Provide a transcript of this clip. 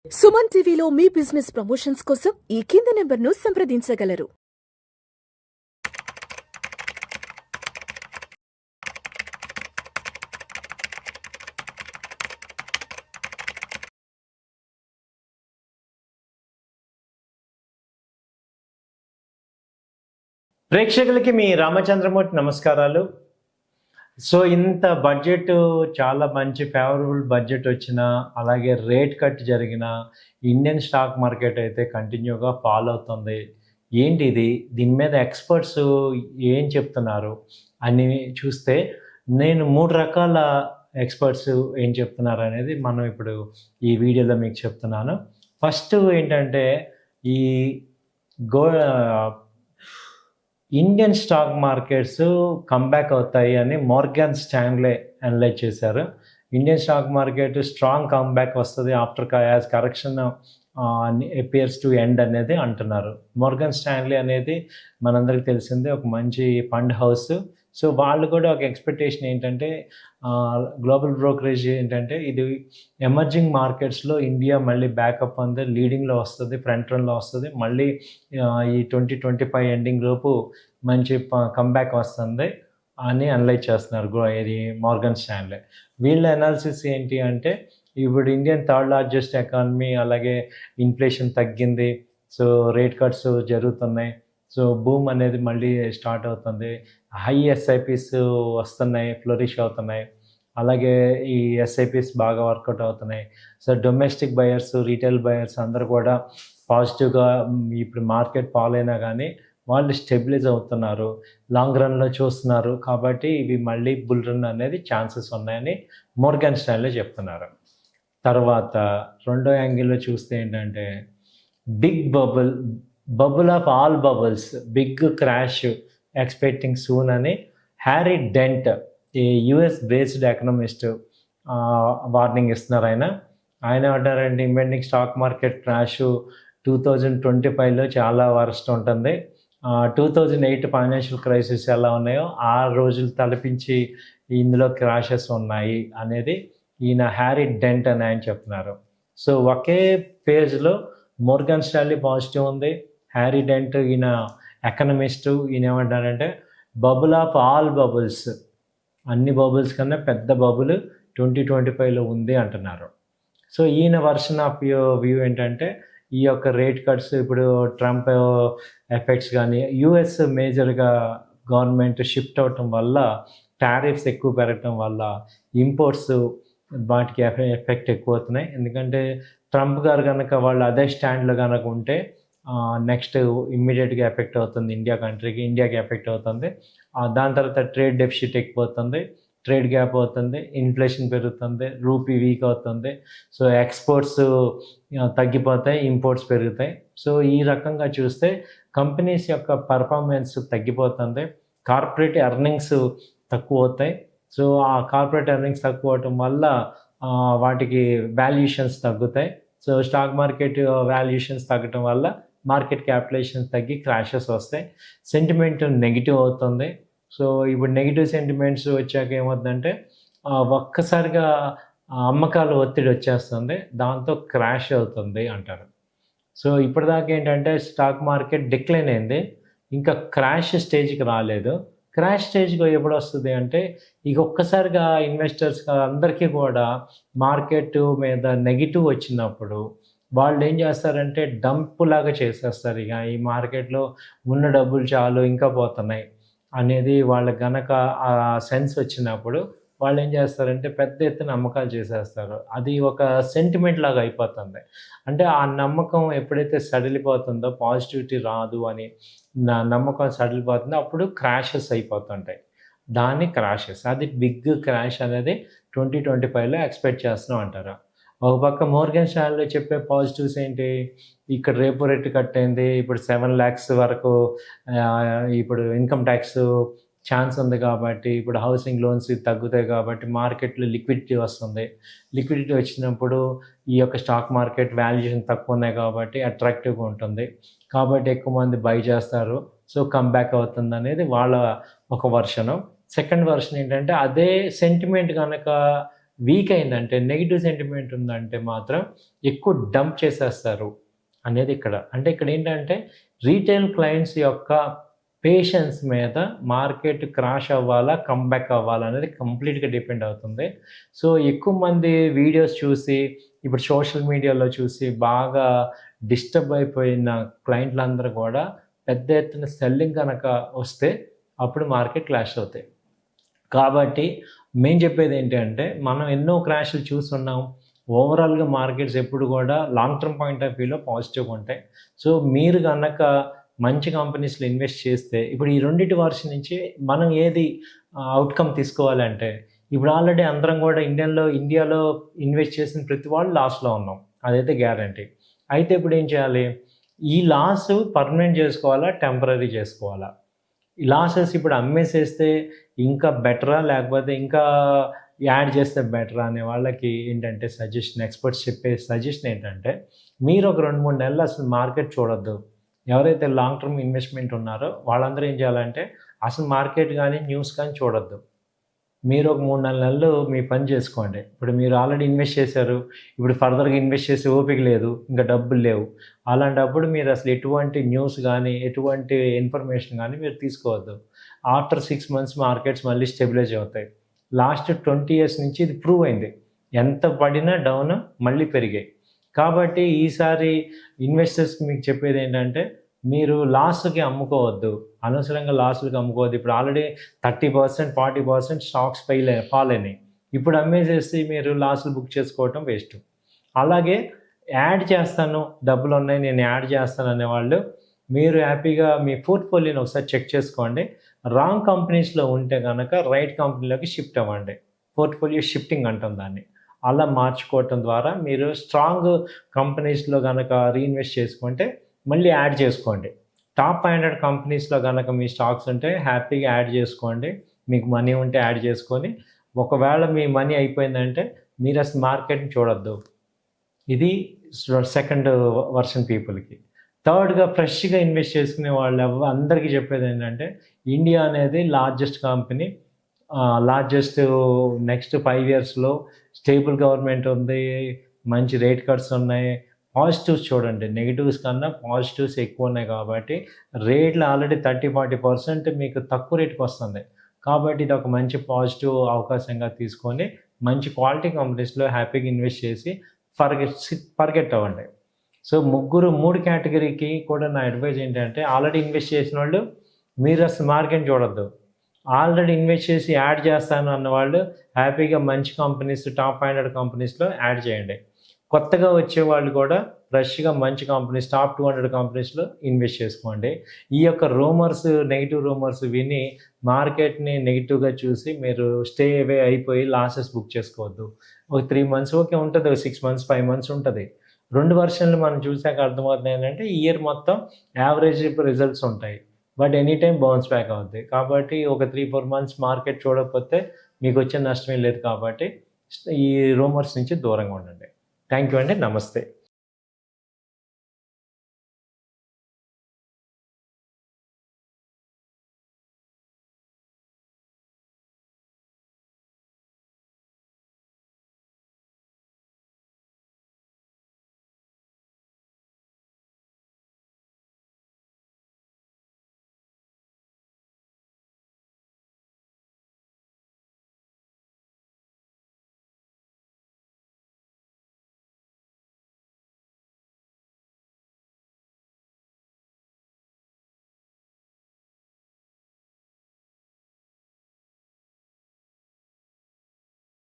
సుమన్ టీవీలో మీ business promotions కోసం ఈ కింది నెంబర్ను సంప్రదించగలరు. ప్రేక్షకులకి మీ రామచంద్రమూర్తి నమస్కారాలు. సో ఇంత బడ్జెట్ చాలా మంచి ఫేవరబుల్ బడ్జెట్ వచ్చిన, అలాగే రేట్ కట్ జరిగిన ఇండియన్ స్టాక్ మార్కెట్ అయితే కంటిన్యూగా ఫాలో అవుతుంది. ఏంటి ఇది, దీని మీద ఎక్స్పర్ట్స్ ఏం చెప్తున్నారు అని చూస్తే నేను 3 రకాల ఎక్స్పర్ట్స్ ఏం చెప్తున్నారు అనేది మనం ఇప్పుడు ఈ వీడియోలో మీకు చెప్తున్నాను. ఫస్ట్ ఏంటంటే ఈ గో ఇండియన్ స్టాక్ మార్కెట్స్ కంబ్యాక్ అవుతాయి అని మోర్గాన్ స్టాన్లే అనలైజ్ చేశారు. Indian stock market strong comeback వస్తుంది after as correction appears to end అనేది అంటున్నారు. మోర్గాన్ స్టాన్లే అనేది మనందరికీ తెలిసిందే, ఒక మంచి ఫండ్ హౌస్. సో వాళ్ళు కూడా ఒక ఎక్స్పెక్టేషన్ ఏంటంటే గ్లోబల్ బ్రోకరేజ్ ఏంటంటే ఇది ఎమర్జింగ్ మార్కెట్స్లో ఇండియా మళ్ళీ బ్యాకప్ అంది లీడింగ్లో వస్తుంది, ఫ్రంట్ రన్లో వస్తుంది. మళ్ళీ ఈ 2025 ఎండింగ్ లోపు మంచి కంబ్యాక్ వస్తుంది అని అనలైజ్ చేస్తున్నారు ఇది మోర్గాన్ స్టాన్లే. వీళ్ళ అనాలిసిస్ ఏంటి అంటే ఇప్పుడు ఇండియన్ థర్డ్ లార్జెస్ట్ ఎకానమీ, అలాగే ఇన్ఫ్లేషన్ తగ్గింది, సో రేట్ కట్స్ జరుగుతున్నాయి, సో బూమ్ అనేది మళ్ళీ స్టార్ట్ అవుతుంది, హై ఎస్ఐపిస్ వస్తున్నాయి, ఫ్లోరిష్ అవుతున్నాయి, అలాగే ఈ ఎస్ఐపిస్ బాగా వర్కౌట్ అవుతున్నాయి. So domestic buyers, retail buyers అందరూ కూడా పాజిటివ్గా ఇప్పుడు మార్కెట్ ఫాల్ అయినా కానీ వాళ్ళు స్టెబిలైజ్ అవుతున్నారు, లాంగ్ రన్లో చూస్తున్నారు. కాబట్టి ఇవి మళ్ళీ బుల్ రన్ అనేది ఛాన్సెస్ ఉన్నాయని మోర్గాన్ స్టాన్లే చెప్తున్నారు. తర్వాత రెండో యాంగిల్లో చూస్తే ఏంటంటే big bubble of all bubbles, big crash expecting soon అని హ్యారీ డెంట్, ఈ యుఎస్ బేస్డ్ ఎకనమిస్ట్ వార్నింగ్ ఇస్తున్నారు. ఆయన అంటారంటే ఇంపెండింగ్ స్టాక్ మార్కెట్ క్రాష్ 2025లో చాలా వరస్ట్ ఉంటుంది. 2008 ఫైనాన్షియల్ క్రైసిస్ ఎలా ఉన్నాయో ఆ రోజులు తలపించి ఇందులో క్రాషెస్ ఉన్నాయి అనేది ఈయన హ్యారీ డెంట్ అని ఆయన చెప్తున్నారు. సో ఒకే పేజ్లో మోర్గాన్ స్టాన్లీ పాజిటివ్ ఉంది, హ్యారీ డెంట్ ఈయన ఎకనమిస్టు ఈయన ఏమంటారంటే బబుల్ ఆఫ్ ఆల్ బబుల్స్, అన్ని బబుల్స్ కన్నా పెద్ద బబుల్ 2025లో ఉంది అంటున్నారు. సో ఈయన వర్షన్ ఆఫ్ వ్యూ ఏంటంటే ఈ యొక్క రేట్ కట్స్, ఇప్పుడు ట్రంప్ ఎఫెక్ట్స్ కానీ యుఎస్ మేజర్గా గవర్నమెంట్ షిఫ్ట్ అవటం వల్ల, టారిఫ్స్ ఎక్కువ పెరగటం వల్ల ఇంపోర్ట్స్ వాటికి ఎఫెక్ట్ ఎక్కువ అవుతున్నాయి. ఎందుకంటే ట్రంప్ గారు కనుక వాళ్ళు అదే స్టాండ్లో కనుక ఉంటే నెక్స్ట్ ఇమ్మీడియట్గా ఎఫెక్ట్ అవుతుంది ఇండియాకి ఎఫెక్ట్ అవుతుంది. దాని తర్వాత ట్రేడ్ డెఫిసిట్ ఎక్కువవుతుంది, ట్రేడ్ గ్యాప్ అవుతుంది, ఇన్ఫ్లేషన్ పెరుగుతుంది, రూపీ వీక్ అవుతుంది. సో ఎక్స్పోర్ట్స్ తగ్గిపోతాయి, ఇంపోర్ట్స్ పెరుగుతాయి. సో ఈ రకంగా చూస్తే కంపెనీస్ యొక్క పర్ఫార్మెన్స్ తగ్గిపోతుంది, కార్పొరేట్ ఎర్నింగ్స్ తక్కువ అవుతాయి. సో ఆ కార్పొరేట్ ఎర్నింగ్స్ తక్కువ అవటం వల్ల వాటికి వాల్యుయేషన్స్ తగ్గుతాయి. సో స్టాక్ మార్కెట్ వాల్యుయేషన్స్ తగ్గటం వల్ల మార్కెట్ క్యాపిటలైజేషన్ తగ్గి క్రాషెస్ వస్తాయి, సెంటిమెంట్ నెగిటివ్ అవుతుంది. సో ఇప్పుడు నెగిటివ్ సెంటిమెంట్స్ వచ్చాక ఏమవుతుందంటే ఒక్కసారిగా అమ్మకాల ఒత్తిడి వచ్చేస్తుంది, దాంతో క్రాష్ అవుతుంది అంటారు. సో ఇప్పటిదాకా ఏంటంటే స్టాక్ మార్కెట్ డిక్లైన్ అయింది, ఇంకా క్రాష్ స్టేజ్కి రాలేదు. క్రాష్ స్టేజ్కి ఎప్పుడు వస్తుంది అంటే ఇక ఒక్కసారిగా ఇన్వెస్టర్స్ అందరికీ కూడా మార్కెట్ మీద నెగిటివ్ వచ్చినప్పుడు వాళ్ళు ఏం చేస్తారంటే డంప్ లాగా చేసేస్తారు. ఇక ఈ మార్కెట్లో ఉన్న డబ్బులు చాలు ఇంకా పోతున్నాయి అనేది వాళ్ళకి గనక ఆ సెన్స్ వచ్చినప్పుడు వాళ్ళు ఏం చేస్తారంటే పెద్ద ఎత్తున అమ్మకాలు చేసేస్తారు. అది ఒక సెంటిమెంట్ లాగా అయిపోతుంది. అంటే ఆ నమ్మకం ఎప్పుడైతే సడిలిపోతుందో, పాజిటివిటీ రాదు అని నమ్మకం సడిలిపోతుందో అప్పుడు క్రాషెస్ అయిపోతుంటాయి. దాన్ని క్రాషెస్, అది బిగ్ క్రాష్ అనేది 2025లో ఎక్స్పెక్ట్ చేస్తున్నాం అంటారు. ఒక పక్క మోర్గాన్ స్టాన్లీ చెప్పే పాజిటివ్స్ ఏంటి, ఇక్కడ రేపు రేట్ కట్ అయింది, ఇప్పుడు 7 lakhs వరకు ఇప్పుడు ఇన్కమ్ ట్యాక్స్ ఛాన్స్ ఉంది కాబట్టి, ఇప్పుడు హౌసింగ్ లోన్స్ తగ్గుతాయి కాబట్టి మార్కెట్లో లిక్విడిటీ వస్తుంది. లిక్విడిటీ వచ్చినప్పుడు ఈ యొక్క స్టాక్ మార్కెట్ వాల్యుయేషన్ తక్కువ ఉన్నాయి కాబట్టి అట్రాక్టివ్గా ఉంటుంది, కాబట్టి ఎక్కువ మంది బై చేస్తారు, సో కంబ్యాక్ అవుతుంది అనేది వాళ్ళ ఒక వర్షను. సెకండ్ వర్షన్ ఏంటంటే అదే సెంటిమెంట్ కనుక వీక్ అయిందంటే, నెగిటివ్ సెంటిమెంట్ ఉందంటే మాత్రం ఎక్కువ డంప్ చేసేస్తారు అనేది ఇక్కడ. అంటే ఇక్కడ ఏంటంటే రీటైల్ క్లయింట్స్ యొక్క పేషెన్స్ మీద మార్కెట్ క్రాష్ అవ్వాలా, కమ్‌బ్యాక్ అవ్వాలా అనేది కంప్లీట్‌గా డిపెండ్ అవుతుంది. సో, ఎక్కువ మంది వీడియోస్ చూసి, ఇప్పుడు సోషల్ మీడియాలో చూసి బాగా డిస్టర్బ్ అయిపోయిన క్లయింట్లందరూ కూడా పెద్ద ఎత్తున సెల్లింగ్ గనక వస్తే అప్పుడు మార్కెట్ క్రాష్ అవుతాయి. కాబట్టి మేము చెప్పేది ఏంటంటే, మనం ఎన్నో క్రాష్‌లు చూసున్నాం. ఓవరాల్‌గా మార్కెట్స్ ఎప్పుడు కూడా లాంగ్ టర్మ్ పాయింట్ ఆఫ్ వ్యూలో పాజిటివ్‌గా ఉంటాయి. సో, మీరు గనక మంచి కంపెనీస్‌లో ఇన్వెస్ట్ చేస్తే, ఇప్పుడు ఈ రెండిటి వర్షన్ నుంచి మనం ఏది అవుట్‌కమ్ తీసుకోవాలంటే, ఇప్పుడు ఆల్రెడీ అందరం కూడా ఇండియాలో ఇన్వెస్ట్ చేసిన ప్రతి వాళ్ళు లాస్‌లో ఉన్నాం. అదైతే గ్యారంటీ. అయితే ఇప్పుడు ఏం చేయాలి? ఈ లాస్ పర్మనెంట్ చేసుకోవాలా? టెంపరరీ చేసుకోవాలా? ఈ లాసెస్ ఇప్పుడు అమ్మేసేస్తే ఇంకా బెటరా? లేకపోతే ఇంకా యాడ్ చేస్తే బెటరా? అనే వాళ్ళకి ఏంటంటే ఎక్స్పర్ట్స్ చెప్పే సజెషన్ ఏంటంటే, మీరు ఒక 2, 3 నెలలు అసలు మార్కెట్ చూడొద్దు. ఎవరైతే లాంగ్ టర్మ్ ఇన్వెస్ట్మెంట్ ఉన్నారో వాళ్ళందరూ ఏం చేయాలంటే అసలు మార్కెట్ కానీ న్యూస్ కానీ చూడొద్దు. మీరు ఒక 3, 4 నెలలు మీ పని చేసుకోండి. ఇప్పుడు మీరు ఆల్రెడీ ఇన్వెస్ట్ చేశారు. ఇప్పుడు ఫర్దర్‌గా ఇన్వెస్ట్ చేసే ఓపిక లేదు. ఇంకా డబ్బులు లేవు. అలాంటప్పుడు మీరు అసలు ఎటువంటి న్యూస్ కానీ, ఎటువంటి ఇన్ఫర్మేషన్ కానీ మీరు తీసుకోవద్దు. ఆఫ్టర్ 6 మంత్స్ మార్కెట్స్ మళ్ళీ స్టెబిలైజ్ అవుతాయి. లాస్ట్ 20 ఇయర్స్ నుంచి ఇది ప్రూవ్ అయింది. ఎంత పడినా డౌన్ మళ్ళీ పెరిగాయి. కాబట్టి ఈసారి ఇన్వెస్టర్స్‌కి మీకు చెప్పేది ఏంటంటే, మీరు లాస్‌కి అమ్ముకోవద్దు. అనవసరంగా లాస్‌లకి అమ్ముకోవద్దు. ఇప్పుడు ఆల్రెడీ 30%, 40% స్టాక్స్ ఫాల్ అయినాయి. ఇప్పుడు అమ్మేసేసి మీరు లాస్‌లు బుక్ చేసుకోవటం వేస్ట్. అలాగే యాడ్ చేస్తాను, డబ్బులున్నాయి, నేను యాడ్ చేస్తాను అనేవాళ్ళు, మీరు హ్యాపీగా మీ పోర్ట్‌ఫోలియోని ఒకసారి చెక్ చేసుకోండి. రాంగ్ కంపెనీస్‌లో ఉంటే గనక రైట్ కంపెనీలోకి షిఫ్ట్ అవ్వండి. పోర్ట్‌ఫోలియో షిఫ్టింగ్ అంటాం దాన్ని. అలా మార్చుకోవటం ద్వారా మీరు స్ట్రాంగ్ కంపెనీస్‌లో గనక రీఇన్వెస్ట్ చేసుకుంటే మళ్ళీ యాడ్ చేసుకోండి. టాప్ 500 కంపెనీస్‌లో గనక మీ స్టాక్స్ ఉంటే హ్యాపీగా యాడ్ చేసుకోండి. మీకు మనీ ఉంటే యాడ్ చేసుకొని, ఒకవేళ మీ మనీ అయిపోయిందంటే మీరు అసలు మార్కెట్‌ని చూడొద్దు. ఇది సెకండ్ వర్షన్ పీపుల్‌కి. థర్డ్‌గా ఫ్రెష్‌గా ఇన్వెస్ట్ చేసుకునే వాళ్ళు అందరికీ చెప్పేది ఏంటంటే, ఇండియా అనేది లార్జెస్ట్ కంపెనీ. నెక్స్ట్ 5 ఇయర్స్‌లో స్టేబుల్ గవర్నమెంట్ ఉంది. మంచి రేట్ కట్స్ ఉన్నాయి. పాజిటివ్స్ చూడండి. నెగెటివ్స్ కన్నా పాజిటివ్స్ ఎక్కువ ఉన్నాయి కాబట్టి రేట్లు ఆల్రెడీ 30-40% మీకు తక్కువ రేట్‌కి వస్తుంది. కాబట్టి ఇది ఒక మంచి పాజిటివ్ అవకాశంగా తీసుకొని మంచి క్వాలిటీ కంపెనీస్‌లో హ్యాపీగా ఇన్వెస్ట్ చేసి ఫర్గెట్ అవ్వండి. సో, 3 కేటగిరీకి కూడా నా అడ్వైజ్ ఏంటంటే, ఆల్రెడీ ఇన్వెస్ట్ చేసినోళ్ళు మీరు అసలు మార్కెట్‌ని చూడొద్దు. ఆల్రెడీ ఇన్వెస్ట్ చేసి యాడ్ చేస్తాను అన్నవాళ్ళు హ్యాపీగా మంచి కంపెనీస్, టాప్ 500 కంపెనీస్‌లో యాడ్ చేయండి. కొత్తగా వచ్చేవాళ్ళు కూడా ఫ్రెష్‌గా మంచి కంపెనీస్, టాప్ 200 కంపెనీస్‌లో ఇన్వెస్ట్ చేసుకోండి. ఈ యొక్క నెగెటివ్ రూమర్స్ విని మార్కెట్‌ని నెగెటివ్‌గా చూసి మీరు స్టే అవే అయిపోయి లాసెస్ బుక్ చేసుకోవద్దు. ఒక 3 మంత్స్ ఓకే ఉంటది. ఒక 6 మంత్స్, 5 మంత్స్ ఉంటది. 2 వర్షన్‌లు మనం చూసాక అర్థమవుతుంది ఏంటంటే, ఈ ఇయర్ మొత్తం యావరేజ్ రిజల్ట్స్ ఉంటాయి. But any time bounce back అవుద్ది. కాబట్టి ఒక 3, 4 మంత్స్ మార్కెట్ చూడకపోతే మీకు వచ్చే నష్టం ఏం లేదు కాబట్టి ఈ రూమర్స్ నుంచి దూరంగా ఉండండి. థ్యాంక్ యూ అండి. నమస్తే.